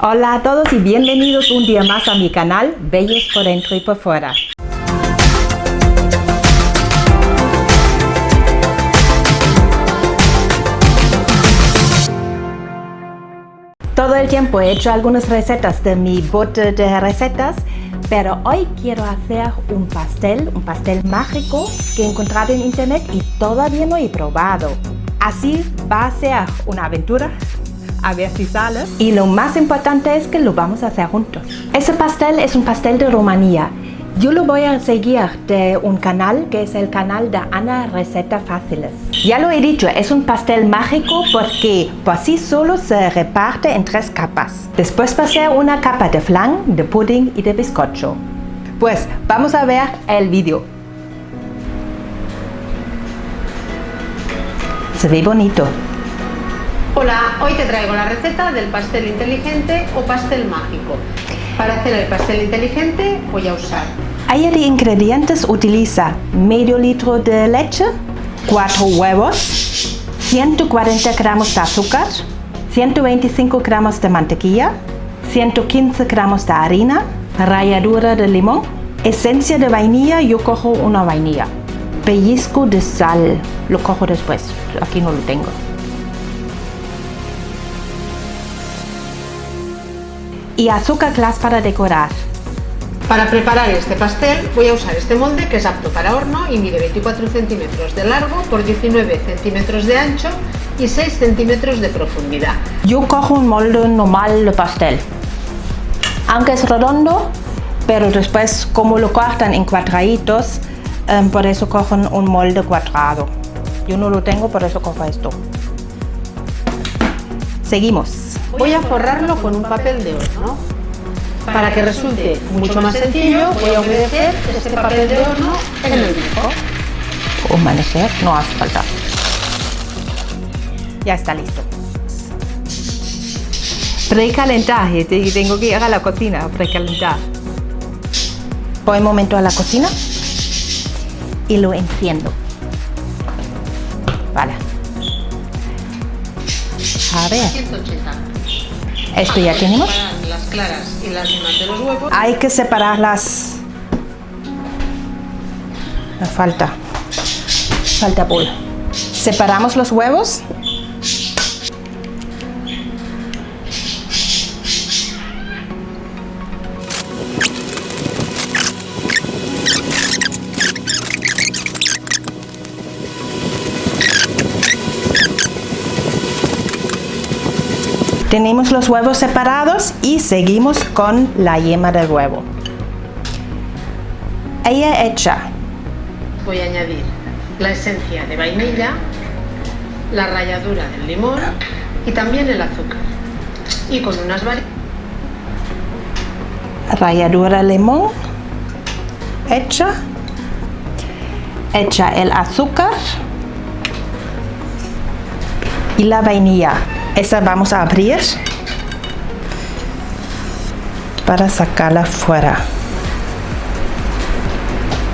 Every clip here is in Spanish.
Hola a todos y bienvenidos un día más a mi canal, Bellos por dentro y por fuera. Todo el tiempo he hecho algunas recetas de mi bote de recetas, pero hoy quiero hacer un pastel mágico que he encontrado en internet y todavía no he probado. Así va a ser una aventura. A ver si sale. Y lo más importante es que lo vamos a hacer juntos. Ese pastel es un pastel de Rumanía. Yo lo voy a seguir de un canal que es el canal de Ana Recetas Fáciles. Ya lo he dicho, es un pastel mágico porque por sí solo se reparte en 3 capas. Después va a ser una capa de flan, de pudding y de bizcocho. Pues vamos a ver el vídeo. Se ve bonito. Hola, hoy te traigo la receta del pastel inteligente o pastel mágico. Para hacer el pastel inteligente voy a usar. Ahí de ingredientes utiliza medio litro de leche, 4 huevos, 140 gramos de azúcar, 125 gramos de mantequilla, 115 gramos de harina, ralladura de limón, esencia de vainilla, yo cojo una vainilla, pellizco de sal, lo cojo después, aquí no lo tengo. Y azúcar glass para decorar. Para preparar este pastel voy a usar este molde que es apto para horno y mide 24 centímetros de largo por 19 centímetros de ancho y 6 centímetros de profundidad. Yo cojo un molde normal de pastel, aunque es redondo, pero después como lo cortan en cuadraditos, por eso cojo un molde cuadrado. Yo no lo tengo, por eso cojo esto. Seguimos. Voy a forrarlo con un papel de horno. Para que resulte mucho más sencillo, voy a humedecer este papel de horno en el grifo. Humedecer no hace falta. Ya está listo. Precalentar, tengo que ir a la cocina a precalentar. Voy un momento a la cocina y lo enciendo. Vale. A ver. 180. Esto ya tenemos. Las claras y las yemas de los huevos. Hay que separarlas. Me falta bol. Separamos los huevos. Tenemos los huevos separados y seguimos con la yema del huevo. Ella hecha. Voy a añadir la esencia de vainilla, la ralladura del limón y también el azúcar. Y con unas variedades. Ralladura de limón. Hecha el azúcar y la vainilla. Esa vamos a abrir para sacarla fuera.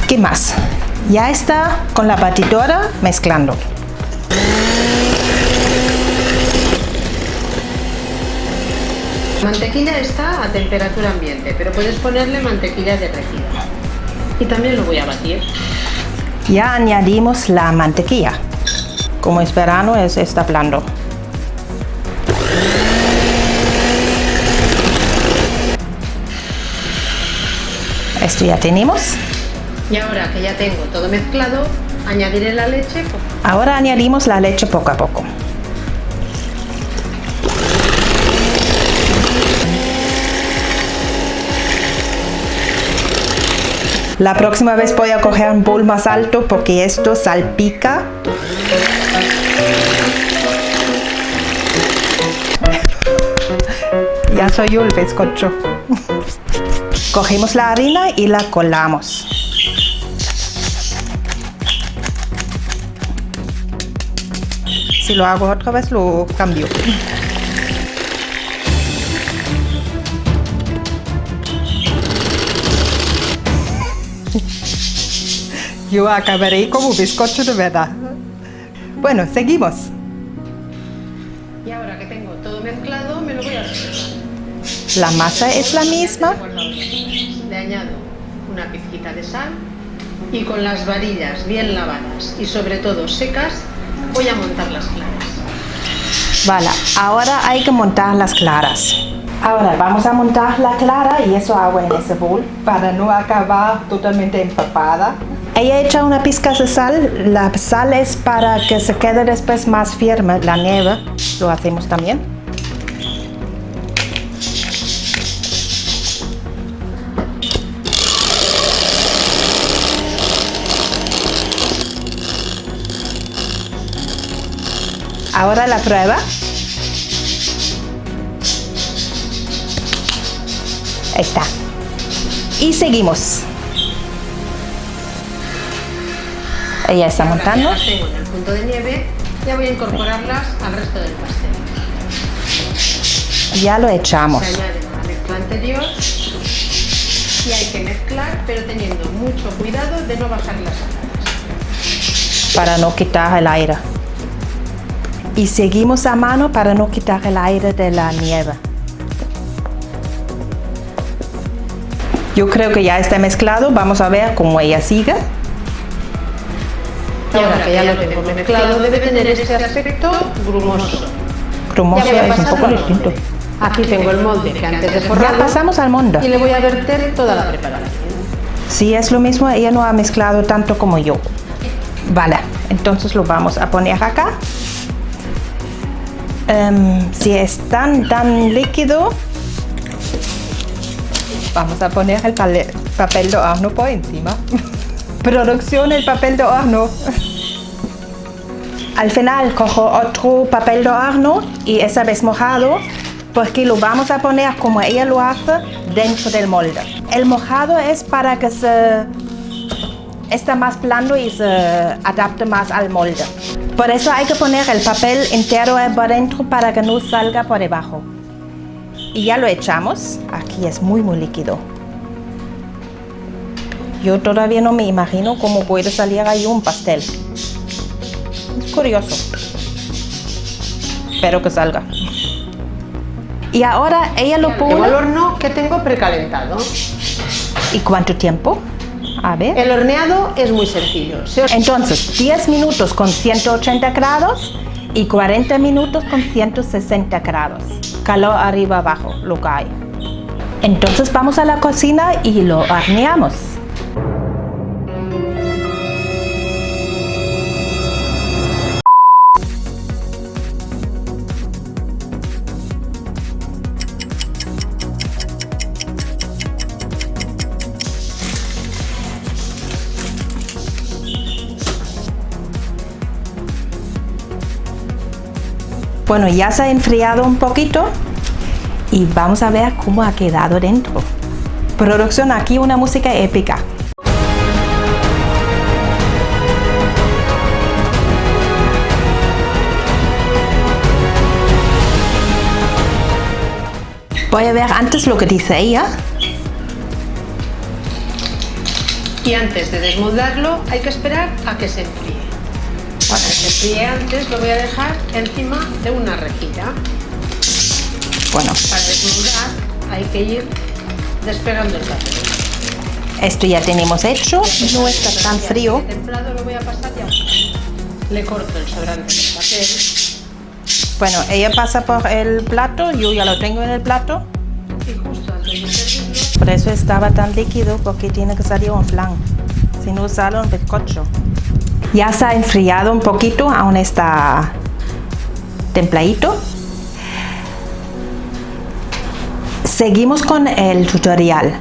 ¿Qué más? Ya está con la batidora mezclando. La mantequilla está a temperatura ambiente, pero puedes ponerle mantequilla derretida. Y también lo voy a batir. Ya añadimos la mantequilla. Como es verano, está blando. Esto ya tenemos. Y ahora que ya tengo todo mezclado, añadiré la leche. Ahora añadimos la leche poco a poco. La próxima vez voy a coger un bol más alto porque esto salpica. Ya soy yo el bizcocho. Cogemos la harina y la colamos. Si lo hago otra vez, lo cambio. Yo acabaré como bizcocho de verdad. Bueno, seguimos. Y ahora que tengo todo mezclado, me lo voy a reservar. La masa es la misma. Le añado una pizquita de sal y con las varillas bien lavadas y sobre todo secas voy a montar las claras. Vale, ahora hay que montar las claras. Ahora vamos a montar la clara y eso agua en ese bol para no acabar totalmente empapada. Ella echa una pizca de sal. La sal es para que se quede después más firme la nieve. Lo hacemos también. Ahora la prueba. Ahí está. Y seguimos. Ella está montando. Ahora que las tengo en el punto de nieve, ya voy a incorporarlas al resto del pastel. Ya lo echamos. Se añade la mezcla anterior y hay que mezclar, pero teniendo mucho cuidado de no bajar las alas. Para no quitar el aire. Y seguimos a mano para no quitar el aire de la nieve. Yo creo que ya está mezclado. Vamos a ver cómo ella sigue. Y ahora que ya lo tengo mezclado, debe tener este aspecto grumoso. Grumoso Ya voy a es un pasar poco al distinto. molde. Aquí tengo el molde que antes de Ya forrarlo pasamos al y molde. le voy a verter toda la preparación. Sí, es lo mismo. Ella no ha mezclado tanto como yo. Vale, entonces lo vamos a poner acá. Si es tan líquido, vamos a poner el papel de horno por encima. Producción, el papel de horno. Al final cojo otro papel de horno y esa vez mojado, porque lo vamos a poner como ella lo hace dentro del molde. El mojado es para que esté más blando y se adapte más al molde. Por eso hay que poner el papel entero por dentro para que no salga por debajo. Y ya lo echamos. Aquí es muy líquido. Yo todavía no me imagino cómo puede salir ahí un pastel. Es curioso. Espero que salga. Y ahora ella lo Tengo pone. el horno que tengo precalentado. ¿Y cuánto tiempo? A ver. El horneado es muy sencillo. Entonces, 10 minutos con 180 grados y 40 minutos con 160 grados. Calor arriba abajo, lo que hay. Entonces vamos a la cocina y lo horneamos. Bueno, ya se ha enfriado un poquito y vamos a ver cómo ha quedado dentro. Producción, aquí una música épica. Voy a ver antes lo que dice ella. Y antes de desmoldarlo hay que esperar a que se enfríe. Para que se enfríe antes lo voy a dejar encima de una rejilla. Bueno, Para desmoldar hay que ir despegando el papel. esto ya tenemos hecho. No está tan frío. Templado lo voy a pasar ya. Le corto el sobrante del papel. Bueno, ella pasa por el plato, yo ya lo tengo en el plato. Y justo antes de servirlo, Por eso estaba tan líquido, porque tiene que salir un flan. Si no sale un bizcocho. Ya se ha enfriado un poquito, aún está templadito. Seguimos con el tutorial.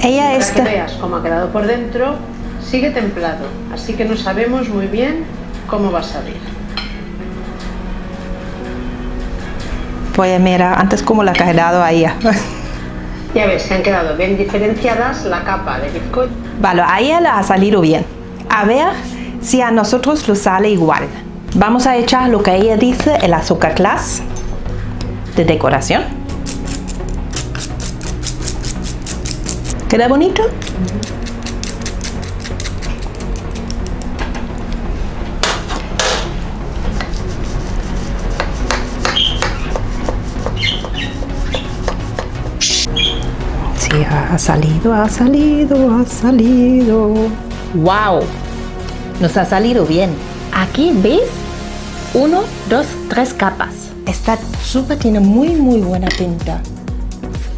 Ella para que está... veas cómo ha quedado por dentro, sigue templado. Así que no sabemos muy bien cómo va a salir. Voy a mirar antes cómo la ha quedado a ella. Ya ves que han quedado bien diferenciadas la capa de bizcocho. Vale, a ella le ha salido bien. A ver si a nosotros lo sale igual. Vamos a echar lo que ella dice, el azúcar glass de decoración. ¿Queda bonito? ha salido. ¡Wow! Nos ha salido bien. Aquí, ¿ves? 1, 2, 3 capas. Esta súper tiene muy buena pinta.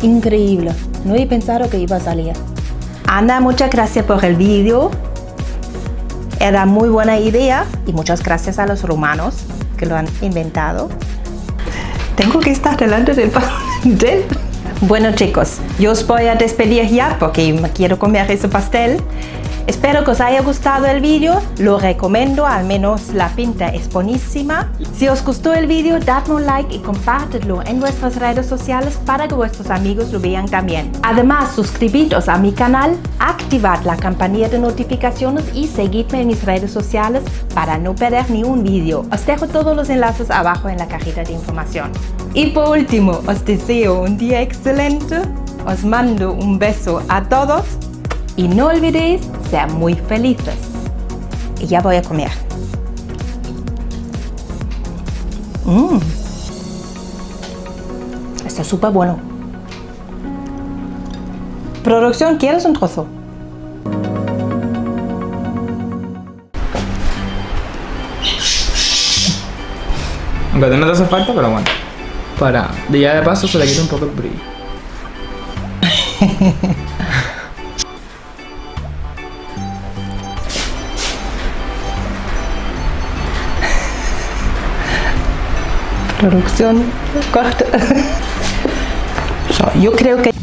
Increíble. No he pensado que iba a salir. Ana, muchas gracias por el vídeo. Era muy buena idea y muchas gracias a los romanos que lo han inventado. Tengo que estar delante del pastel. Bueno chicos, yo os voy a despedir ya porque me quiero comer ese pastel. Espero que os haya gustado el vídeo, lo recomiendo, al menos la pinta es buenísima. Si os gustó el vídeo, dadme un like y compártelo en vuestras redes sociales para que vuestros amigos lo vean también. Además, suscribiros a mi canal, activad la campanilla de notificaciones y seguidme en mis redes sociales para no perder ni un vídeo. Os dejo todos los enlaces abajo en la cajita de información. Y por último, os deseo un día excelente, os mando un beso a todos. Y no olvidéis ser muy felices. Y ya voy a comer. Está súper bueno. Producción, ¿quieres un trozo? Aunque no te hace falta, pero bueno. Para, de ya de paso se le quita un poco el brillo. Producción, corta. Yo creo que